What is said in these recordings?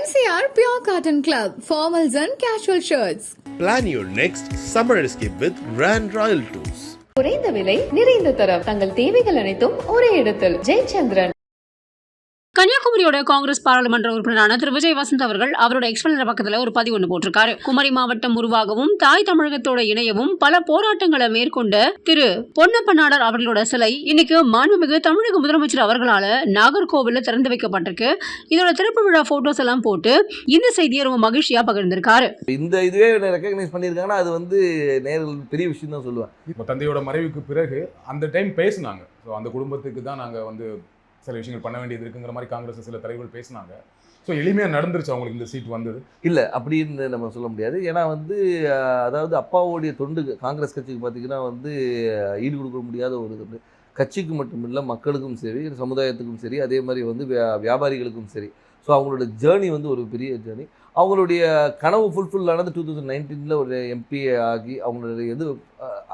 MCR Pure Cotton Club, formals and casual shirts. Plan your next summer escape with Grand Royal Tours. குறைந்த விலை நிறைந்த தரம் தங்கள் தேவைகள் அனைத்தும் ஒரே இடத்தில் ஜெயச்சந்திரன். கன்னியாகுமரியோட காங்கிரஸ் பாராளுமன்ற உறுப்பினரான திரு விஜய் வசந்த் அவர்கள் அவரோட எக்ஸ்பிளனர் பக்கத்துல ஒரு பதிவு ஒன்று போட்டிருக்காரு. குமரி மாவட்டம் உருவாகவும் தாய் தமிழகத்தோட இணையவும் பல போராட்டங்களை மேற்கொண்ட திரு பொன்னப்ப நாடார் அவர்களோட சிலை இன்னைக்கு மாண்புமிகு தமிழக முதலமைச்சர் அவர்களால நாகர்கோவில்ல திறந்து வைக்கப்பட்டிருக்கு. இதோட திறப்பு விழா போட்டோஸ் எல்லாம் போட்டு இந்த செய்தியை ரொம்ப மகிழ்ச்சியா பகிர்ந்திருக்காரு. இந்த இதுவே ரெகக்னைஸ் பண்ணியிருக்காங்கன்னா அது வந்து நேரில் பெரிய விஷயம் தான் சொல்லுவேன். இப்போ தந்தையோட மறைவுக்கு பிறகு அந்த டைம் பேசினாங்க. ஸோ அந்த குடும்பத்துக்கு தான் நாங்கள் வந்து சில விஷயங்கள் பண்ண வேண்டியது இருக்குங்கிற மாதிரி காங்கிரஸ் சில தலைவர்கள் பேசினாங்க. ஸோ எளிமையாக நடந்துருச்சு அவங்களுக்கு இந்த சீட் வந்தது. இல்லை அப்படின்னு நம்ம சொல்ல முடியாது. ஏன்னா வந்து அதாவது அப்பாவோடைய தொண்டு காங்கிரஸ் கட்சிக்கு பார்த்திங்கன்னா வந்து ஈடு கொடுக்க முடியாத ஒரு தொண்டு. கட்சிக்கு மட்டும் இல்லை, மக்களுக்கும் சரி, சமுதாயத்துக்கும் சரி, அதே மாதிரி வந்து வியாபாரிகளுக்கும் சரி. ஸோ அவங்களோட ஜேர்னி வந்து ஒரு பெரிய ஜேர்னி. அவங்களுடைய கனவு ஃபுல்ஃபில் ஆனது 2019 ஒரு எம்பி ஆகி அவங்களுடைய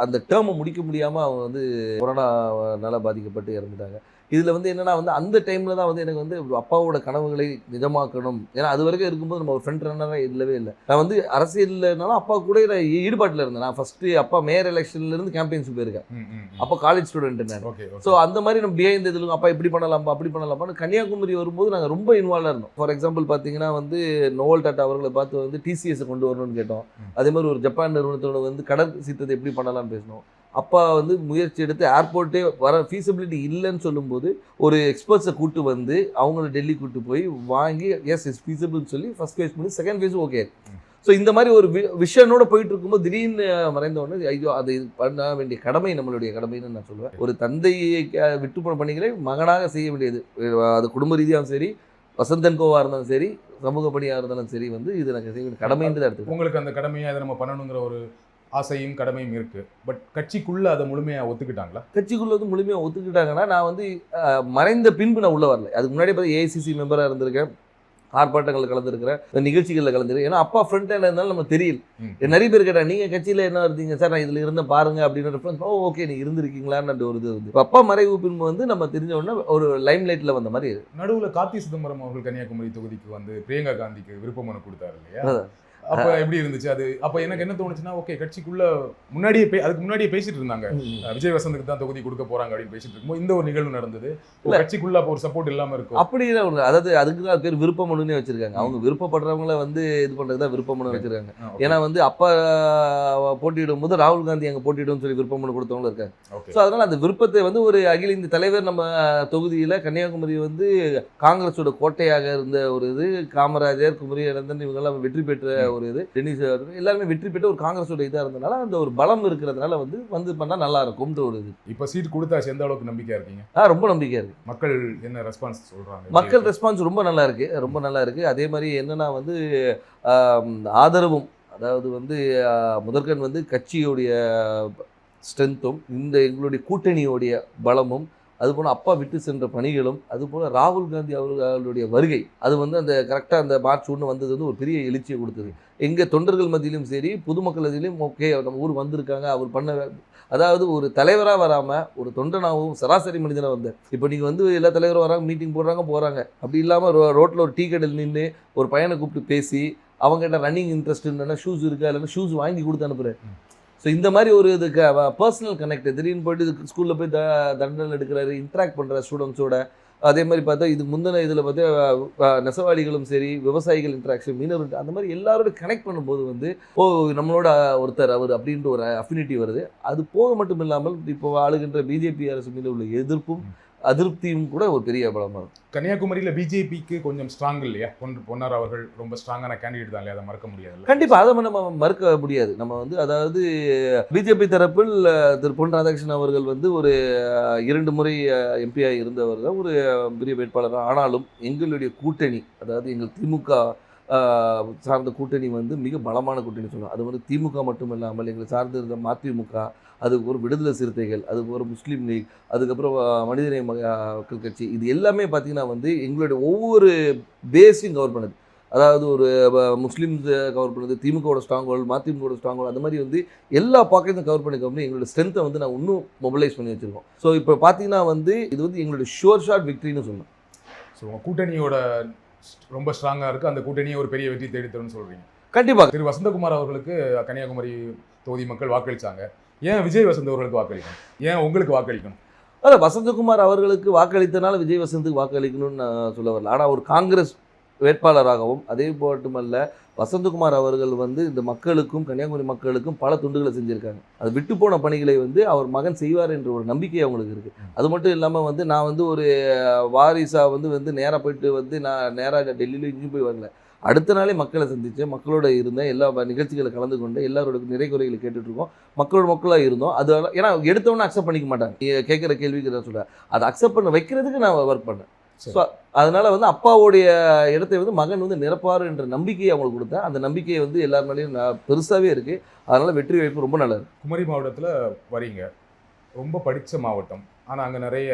அந்த டேர்மை முடிக்க முடியாமல் அவங்க வந்து கொரோனாவால் பாதிக்கப்பட்டு இறந்துட்டாங்க. இதில் வந்து என்னென்னா வந்து அந்த டைமில் தான் வந்து எனக்கு வந்து அப்பாவோட கனவுகளை நிஜமாக்கணும். ஏன்னா அது வரைக்கும் இருக்கும்போது நம்ம ஒரு ஃப்ரண்ட் ரன்னராக இல்லவே இல்லை. நான் வந்து அரசியல்னாலும் அப்பா கூட நான் ஈடுபாட்டில் இருந்தேன். நான் ஃபஸ்ட்டு அப்பா மேயர் எலெக்ஷன்லேருந்து கேம்பெயின்ஸ் போயிருக்கேன். அப்போ காலேஜ் ஸ்டூடெண்ட் நான். ஸோ அந்த மாதிரி நம்ம பிஹைண்ட் இதில் அப்பா இப்படி பண்ணலாமா அப்படி பண்ணலாமான்னு கன்னியாகுமரி வரும்போது நாங்கள் ரொம்ப இன்வால்வாக இருந்தோம். ஃபார் எக்ஸாம்பிள் பார்த்தீங்கன்னா வந்து நோவல் டாட்டா அவர்களை பார்த்து வந்து டிசிஎஸை கொண்டு வரணும்னு கேட்டோம். அதே மாதிரி ஒரு ஜப்பான் நிறுவனத்தோட வந்து கடல் சீற்றத்தை எப்படி பண்ணலாம்னு பேசணும். அப்பா வந்து முயற்சி எடுத்து ஏர்போர்ட்டே வர ஃபீஸிபிலிட்டி இல்லைன்னு சொல்லும்போது ஒரு எக்ஸ்பர்ட்ஸை கூட்டு வந்து அவங்கள டெல்லி கூட்டு போய் வாங்கி இட்ஸ் ஃபீஸிபிள்னு சொல்லி ஃபஸ்ட் ஃபேஸ் பண்ணி செகண்ட் ஃபேஸும் ஓகே. ஸோ இந்த மாதிரி ஒரு விஷனோட போயிட்டு இருக்கும்போது திடீர்னு மறைந்த உடனே ஐயோ அது பண்ண வேண்டிய கடமை நம்மளுடைய கடமைன்னு நான் சொல்லுவேன். ஒரு தந்தையை விட்டு போன பணிகளை மகனாக செய்ய வேண்டியது. அது குடும்ப ரீதியாகவும் சரி, வசந்தன் கோவாக இருந்தாலும் சரி, சமூக பணியாக இருந்தாலும் சரி, வந்து இது எனக்கு செய்ய வேண்டிய கடமைன்றது எடுத்து உங்களுக்கு அந்த கடமையை அதை நம்ம பண்ணணுங்கிற ஒரு ஆசையும் கடமையும் இருக்கு. பட் கட்சிக்குள்ள அதை முழுமையாக ஒத்துக்கிட்டாங்களா? கட்சிக்குள்ள வந்து முழுமையாக ஒத்துக்கிட்டாங்கன்னா நான் வந்து மறைந்த பின்பு நான் உள்ளே வரல. அதுக்கு முன்னாடி பார்த்து ஏஐசிசி மெம்பராக இருந்திருக்கேன், ஆர்ப்பாட்டங்களில் கலந்துருக்கிறேன், நிகழ்ச்சிகளில் கலந்துருக்கேன். ஏன்னா அப்பா ஃப்ரண்ட் ஹேண்ட் இருந்தாலும் நம்ம தெரியல. நிறைய பேர் கேட்டாங்க நீங்கள் கட்சியில் என்ன இருந்தீங்க சார், நான் இதில் இருந்த பாருங்க அப்படின்னு ரெஃபரன்ஸ். ஓகே நீ இருந்திருக்கீங்களான்னு ஒரு இது வந்து அப்பா மறைவு பின்பு வந்து நம்ம தெரிஞ்ச உடனே ஒரு லைம் லைட்டில் வந்த மாதிரி. நடுவில் கார்த்தி சிதம்பரம் அவர்கள் கன்னியாகுமரி தொகுதிக்கு வந்து பிரியங்கா காந்திக்கு விருப்ப மனு கொடுத்தாரு இல்லையா? அப்போ எப்படி இருந்துச்சு அது? அப்போ எனக்கு என்ன தோணுச்சுன்னா, ஓகே கட்சிக்குள்ள அதுக்கு முன்னாடியே பேசிட்டு இருந்தாங்க, விஜய் வசந்துக்கு தான் தொகுதி கொடுக்க போறாங்க அப்படின்னு பேசிட்டு இருக்கும்போது இந்த ஒரு நிகழ்வு நடந்தது. கட்சிக்குள்ள அப்போ ஒரு சப்போர்ட் இல்லாம இருக்கும். அப்படி இல்லை, அதாவது அதுக்கு தான் பேர் விருப்ப மனுன்னே வச்சிருக்காங்க. அவங்க விருப்பப்படுறவங்கள வந்து இது பண்றது தான் விருப்ப மனு வச்சிருக்காங்க. ஏன்னா வந்து அப்பா போட்டியிடும் போது ராகுல் காந்தி அங்கே போட்டியிடும் சொல்லி விருப்ப மனு கொடுத்தவங்களும் இருக்காங்க. ஸோ அதனால அந்த விருப்பத்தை வந்து ஒரு அகில இந்திய தலைவர் நம்ம தொகுதியில் கன்னியாகுமரி வந்து காங்கிரஸோட கோட்டையாக இருந்த ஒரு இது, காமராஜர், குமரி அனந்தன் இவங்கெல்லாம் வெற்றி பெற்ற ஒரு இது, டென்னிஸ் எல்லாருமே வெற்றி பெற்ற ஒரு காங்கிரஸோட இதாக இருந்தனால அந்த ஒரு பலம் இருக்கிறதுனால வந்து பண்ணால் நல்லா இருக்கும்ன்ற ஒரு இது. இப்போ சீட் கொடுத்தாச்சு, எந்த அளவுக்கு நம்பிக்கையா இருக்கீங்க? ரொம்ப நம்பிக்கையா இருக்கு. மக்கள் என்ன ரெஸ்பான்ஸ் சொல்றாங்க? மக்கள் ரெஸ்பான்ஸ் ரொம்ப நல்லா இருக்கு, ரொம்ப நல்லா இருக்கு. அதே மாதிரி என்னன்னா வந்து ஆதரவும், அதாவது வந்து முதற்கண் வந்து கட்சியோடைய ஸ்ட்ரென்த்தும் இந்த எங்களுடைய கூட்டணியோடைய பலமும், அதுபோல் அப்பா விட்டு சென்ற பணிகளும், அதுபோல் ராகுல் காந்தி அவர்களுடைய வருகை, அது வந்து அந்த கரெக்டாக அந்த மார்ச் 1 வந்தது வந்து ஒரு பெரிய எழுச்சியை கொடுத்தது. எங்கள் தொண்டர்கள் மத்தியிலும் சரி, பொதுமக்கள் மத்தியிலும் ஓகே நம்ம ஊர் வந்திருக்காங்க, அவர் பண்ண, அதாவது ஒரு தலைவராக வராமல் ஒரு தொண்டனாகவும் சராசரி மனிதனாக வந்தார். இப்போ நீங்கள் வந்து எல்லா தலைவரும் வராங்க, மீட்டிங் போகிறாங்க, அப்படி இல்லாமல் ரோட்டில் ஒரு டீ கடையில் நின்று ஒரு பையனை கூப்பிட்டு பேசி அவங்ககிட்ட ரன்னிங் இன்ட்ரெஸ்ட் இல்லைன்னா ஷூஸ் இருக்கா இல்லைன்னா ஷூஸ் வாங்கி கொடுத்து அனுப்புகிறேன். ஸோ இந்த மாதிரி ஒரு இதுக்கு பர்சனல் கனெக்ட், திடீர்னு போய்ட்டு இது ஸ்கூலில் போய் தண்டனை எடுக்கிறாரு, இன்ட்ராக்ட் பண்ணுற ஸ்டூடெண்ட்ஸோட. அதே மாதிரி பார்த்தா இது முந்தின இதில் பார்த்தா நெசவாளிகளும் சரி, விவசாயிகள் இன்ட்ராக்ஷன், மீனவர், அந்த மாதிரி எல்லாரோட கனெக்ட் பண்ணும்போது வந்து நம்மளோட ஒருத்தர் அவர் அப்படின்ற ஒரு அஃபினிட்டி வருது. அது போக மட்டும் இல்லாமல் இப்போ ஆளுகின்ற பிஜேபி அரசு மீது உள்ள எதிர்ப்பும் அதிருப்தியும் கூட ஒரு பெரிய பலமாக இருக்கும். கன்னியாகுமரியில் பிஜேபிக்கு கொஞ்சம் ஸ்ட்ராங் இல்லையா? பொன்னார் அவர்கள் ரொம்ப ஸ்ட்ராங்கான கேண்டிடேட் தான் இல்லையா? அதை மறக்க முடியாது. கண்டிப்பாக அதை நம்ம மறுக்க முடியாது. நம்ம வந்து அதாவது பிஜேபி தரப்பில் திரு பொன் ராதாகிருஷ்ணன் அவர்கள் வந்து ஒரு 2 முறை எம்பியாக இருந்தவர் தான், ஒரு பெரிய வேட்பாளர். ஆனாலும் எங்களுடைய கூட்டணி, அதாவது எங்கள் திமுக சார்ந்த கூட்டணி வந்து மிக பலமான கூட்டணி சொல்லலாம். அது வந்து திமுக மட்டும் இல்லாமல் எங்களை சார்ந்து இருந்த மதிமுக, அதுக்கு ஒரு விடுதலை சிறுத்தைகள், அதுக்கு ஒரு முஸ்லீம் லீக், அதுக்கப்புறம் மனிதநேய மக்கள் கட்சி, இது எல்லாமே பார்த்திங்கன்னா வந்து எங்களுடைய ஒவ்வொரு பேஸையும் கவர் பண்ணுது. அதாவது ஒரு முஸ்லீம்ஸ் கவர் பண்ணுது, திமுகவோட ஸ்ட்ராங் ஹோல்டு, மதிமுகவோட ஸ்ட்ராங் ஹோல்டு, அந்த மாதிரி வந்து எல்லா பாக்கெட்டும் கவர் பண்ணி எங்களோட ஸ்ட்ரென்த்தை வந்து நான் இன்னும் மொபிலைஸ் பண்ணி வச்சுருக்கோம். ஸோ இப்போ பார்த்தீங்கன்னா வந்து இது வந்து எங்களுடைய ஷோர் ஷாட் விக்ட்ரின்னு சொல்லணும். ஸோ கூட்டணியோட ரொம்ப ஸ்ட்ராங்கா இருக்கு, அந்த கூட்டணியை ஒரு பெரிய வெற்றி தேடித்தரும்னு சொல்றீங்க. கண்டிப்பாக திரு வசந்தகுமார் அவர்களுக்கு கன்னியாகுமரி தொகுதி மக்கள் வாக்களிச்சாங்க. ஏன் விஜய் வசந்த் அவர்களுக்கு வாக்களிக்கணும்? ஏன் உங்களுக்கு வாக்களிக்கணும்? அதான் வசந்தகுமார் அவர்களுக்கு வாக்களித்தனால விஜய் வசந்துக்கு வாக்களிக்கணும்னு நான் சொல்ல வரல. ஆனால் ஒரு காங்கிரஸ் வேட்பாளராகவும் அதே மட்டுமல்ல வசந்தகுமார் அவர்கள் வந்து இந்த மக்களுக்கும் கன்னியாகுமரி மக்களுக்கும் பல துண்டுகளை செஞ்சுருக்காங்க. அது விட்டு போன பணிகளை வந்து அவர் மகன் செய்வார் என்ற ஒரு நம்பிக்கை அவங்களுக்கு இருக்குது. அது மட்டும் இல்லாமல் வந்து நான் வந்து ஒரு வாரிசாக வந்து நேராக போயிட்டு வந்து நான் நேராக டெல்லியில் இங்கேயும் போய் வரல. அடுத்த நாளே மக்களை சந்தித்தேன், மக்களோட இருந்தேன், எல்லா நிகழ்ச்சிகளை கலந்து கொண்டு எல்லாரோட நிறை குறைகளை கேட்டுட்ருக்கோம், மக்களாக இருந்தோம். அது ஏன்னா எடுத்தவொன்னே அக்செப்ட் பண்ணிக்க மாட்டாங்க. கேட்குற கேள்விக்கு தான் சொல்கிறேன், அதை அக்செப்ட் பண்ண வைக்கிறதுக்கு நான் ஒர்க் பண்ணேன். ஸோ அதனால் வந்து அப்பாவுடைய இடத்தை வந்து மகன் வந்து நிரப்பார் என்ற நம்பிக்கையை அவங்களுக்கு கொடுத்தேன். அந்த நம்பிக்கையை வந்து எல்லார் மேலேயும் பெருசாகவே இருக்குது. அதனால் வெற்றி வாய்ப்பு ரொம்ப நல்லது. குமரி மாவட்டத்தில் வரீங்க, ரொம்ப படித்த மாவட்டம், ஆனால் அங்கே நிறைய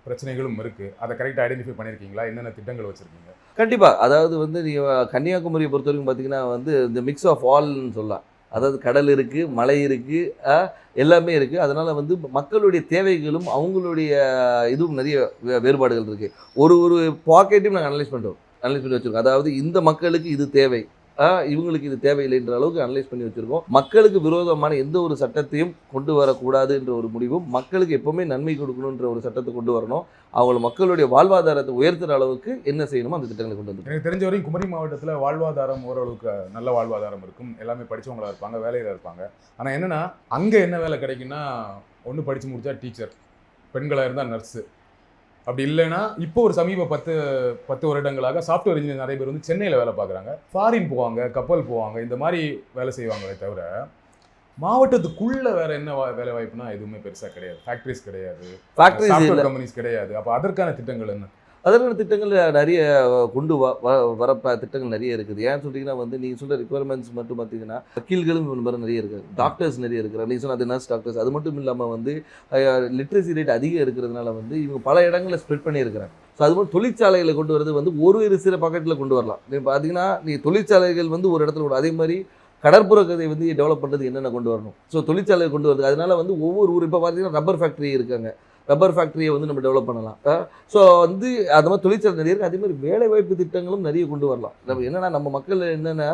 பிரச்சனைகளும் இருக்குது. அதை கரெக்டாக ஐடென்டிஃபை பண்ணியிருக்கீங்களா? என்னென்ன திட்டங்கள் வச்சுருக்கீங்க? கண்டிப்பாக. அதாவது வந்து நீங்கள் கன்னியாகுமரியை பொறுத்த வரைக்கும் பார்த்தீங்கன்னா வந்து இந்த மிக்ஸ் ஆஃப் ஆல்னு சொல்லலாம். அதாவது கடல் இருக்குது, மலை இருக்குது, எல்லாமே இருக்குது. அதனால் வந்து மக்களுடைய தேவைகளும் அவங்களுடைய இதுவும் நிறைய வேறுபாடுகள் இருக்குது. ஒரு பாக்கெட்டையும் நாங்கள் அனலைஸ் பண்ணி வச்சுருக்கோம். அதாவது இந்த மக்களுக்கு இது தேவை, இவங்களுக்கு இது தேவையில்லைன்ற அளவுக்கு அனலைஸ் பண்ணி வச்சுருக்கோம். மக்களுக்கு விரோதமான எந்த ஒரு சட்டத்தையும் கொண்டு வரக்கூடாது என்ற ஒரு முடிவும், மக்களுக்கு எப்போவுமே நன்மை கொடுக்கணுன்ற ஒரு சட்டத்தை கொண்டு வரணும். அவங்க மக்களுடைய வாழ்வாதாரத்தை உயர்த்துகிற அளவுக்கு என்ன செய்யணுமோ அந்த திட்டங்களை கொண்டு வந்து. எனக்கு தெரிஞ்ச வரைக்கும் குமரி மாவட்டத்தில் வாழ்வாதாரம் ஓரளவுக்கு நல்ல வாழ்வாதாரம் இருக்கும், எல்லாமே படித்தவங்களா இருப்பாங்க, வேலையில் இருப்பாங்க. ஆனால் என்னென்னா அங்கே என்ன வேலை கிடைக்குன்னா, ஒன்று படித்து முடித்தா டீச்சர், பெண்களாக இருந்தால் நர்ஸு, அப்படி இல்லைன்னா இப்போ ஒரு சமீப 10 வருடங்களாக சாஃப்ட்வேர் இன்ஜினியர் நிறைய பேர் வந்து சென்னையில் வேலை பார்க்குறாங்க, ஃபாரின் போவாங்க, கப்பல் போவாங்க, இந்த மாதிரி வேலை செய்வாங்களே தவிர மாவட்டத்துக்குள்ள வேற என்ன வேலை வாய்ப்புனா எதுவுமே பெருசாக கிடையாது. ஃபேக்ட்ரிஸ் கிடையாது, சாஃப்ட்வேர் கம்பெனிஸ் கிடையாது. அப்போ அதற்கான திட்டங்கள் என்ன? அதற்கான திட்டங்கள் நிறைய கொண்டு வர திட்டங்கள் நிறைய இருக்குது. ஏன்னு சொல்லிங்கன்னா வந்து நீங்கள் சொல்கிற ரிக்குவயர்மெண்ட்ஸ் மட்டும் பார்த்தீங்கன்னா வக்கீல்களும் நிறைய இருக்குது, டாக்டர்ஸ் நிறைய இருக்கிறாங்க. நீங்கள் சொன்ன அது நர்ஸ் டாக்டர்ஸ். அது மட்டும் இல்லாமல் வந்து லிட்ரஸி ரேட் அதிகம் இருக்கிறதுனால வந்து இவங்க பல இடங்களில் ஸ்ப்ரெட் பண்ணியிருக்கிறாங்க. ஸோ அது மாதிரி தொழிற்சாலைகளை கொண்டு வரது வந்து ஒரு சில பாக்கெட்டில் கொண்டு வரலாம். நீங்கள் பார்த்தீங்கன்னா நீங்கள் தொழிற்சாலைகள் வந்து ஒரு இடத்துல கொண்டு, அதே மாதிரி கடற்புற கதை வந்து டெவலப் பண்ணுறது என்னென்ன கொண்டு வரணும். ஸோ தொழிற்சாலை கொண்டு வருது. அதனால வந்து ஒவ்வொரு ஊர் இப்போ பார்த்தீங்கன்னா ரப்பர் ஃபேக்ட்ரி இருக்காங்க, ரப்பர் ஃபேக்ட்ரியை வந்து நம்ம டெவலப் பண்ணலாம். ஸோ வந்து அது மாதிரி தொழிற்சாலை நிறைய இருக்குது. அதே மாதிரி வேலைவாய்ப்பு திட்டங்களும் நிறைய கொண்டு வரலாம். நம்ம என்னென்னா நம்ம மக்கள் என்னென்னா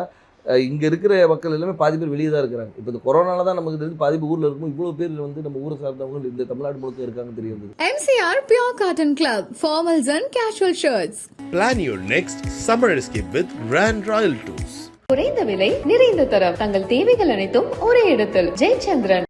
இங்கே இருக்கிற மக்கள் எல்லாமே பாதி பேர் வெளியே தான் இருக்கிறாங்க. இப்போ இந்த கொரோனால தான் நமக்கு தெரிஞ்சு பாதி பேர் ஊரில் இருக்கும். இவ்வளோ பேர் வந்து நம்ம ஊரை சார்ந்தவங்க இந்த தமிழ்நாடு முழுக்க இருக்காங்க தெரியுது. MCR Pure Cotton Club, formals and casual shirts. Plan your next summer escape with Grand Royal Tours. குறைந்த விலை, நிறைந்த தரம், தங்கள் தேவைகள் அனைத்தும் ஒரே இடத்தில். ஜெயச்சந்திரன்.